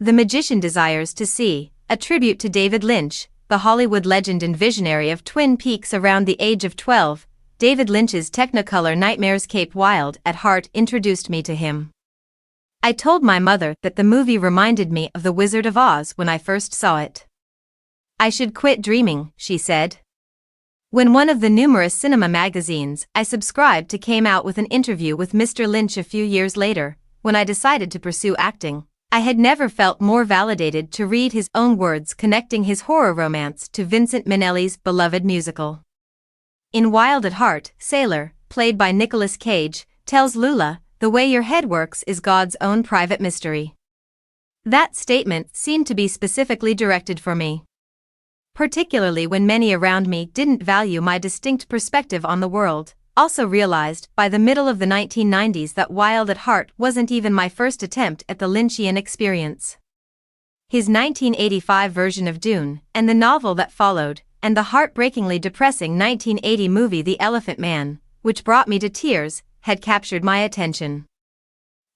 The Magician Desires to See, a tribute to David Lynch, the Hollywood legend and visionary of Twin Peaks. Around the age of 12, David Lynch's Technicolor Nightmares Cape Wild at Heart introduced me to him. I told my mother that the movie reminded me of The Wizard of Oz when I first saw it. I should quit dreaming, she said. When one of the numerous cinema magazines I subscribed to came out with an interview with Mr. Lynch a few years later, when I decided to pursue acting, I had never felt more validated to read his own words connecting his horror romance to Vincent Minnelli's beloved musical. In Wild at Heart, Sailor, played by Nicolas Cage, tells Lula, "The way your head works is God's own private mystery." That statement seemed to be specifically directed for me, particularly when many around me didn't value my distinct perspective on the world. Also realized by the middle of the 1990s that Wild at Heart wasn't even my first attempt at the Lynchian experience. His 1985 version of Dune, and the novel that followed, and the heartbreakingly depressing 1980 movie The Elephant Man, which brought me to tears, had captured my attention.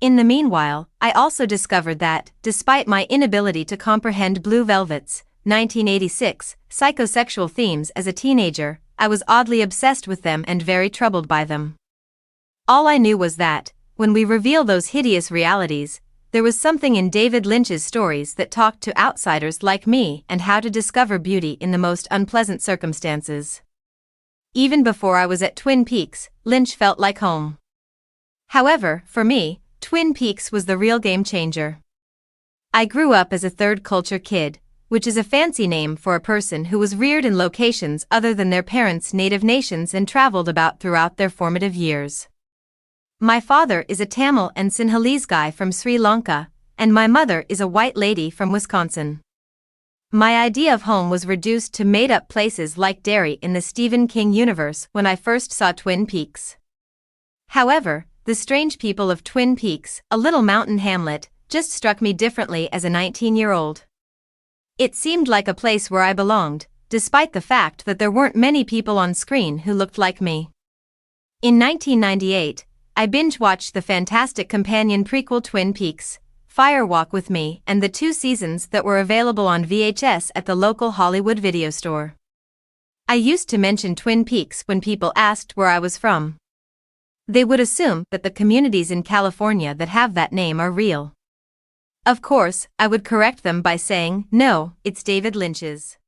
In the meanwhile, I also discovered that, despite my inability to comprehend Blue Velvet's 1986 psychosexual themes as a teenager, I was oddly obsessed with them and very troubled by them. All I knew was that, when we reveal those hideous realities, there was something in David Lynch's stories that talked to outsiders like me and how to discover beauty in the most unpleasant circumstances. Even before I was at Twin Peaks, Lynch felt like home. However, for me, Twin Peaks was the real game changer. I grew up as a third culture kid, which is a fancy name for a person who was reared in locations other than their parents' native nations and traveled about throughout their formative years. My father is a Tamil and Sinhalese guy from Sri Lanka, and my mother is a white lady from Wisconsin. My idea of home was reduced to made-up places like Derry in the Stephen King universe when I first saw Twin Peaks. However, the strange people of Twin Peaks, a little mountain hamlet, just struck me differently as a 19-year-old. It seemed like a place where I belonged, despite the fact that there weren't many people on screen who looked like me. In 1998, I binge-watched the fantastic companion prequel Twin Peaks, Fire Walk with Me, and the 2 seasons that were available on VHS at the local Hollywood video store. I used to mention Twin Peaks when people asked where I was from. They would assume that the communities in California that have that name are real. Of course, I would correct them by saying, no, it's David Lynch's.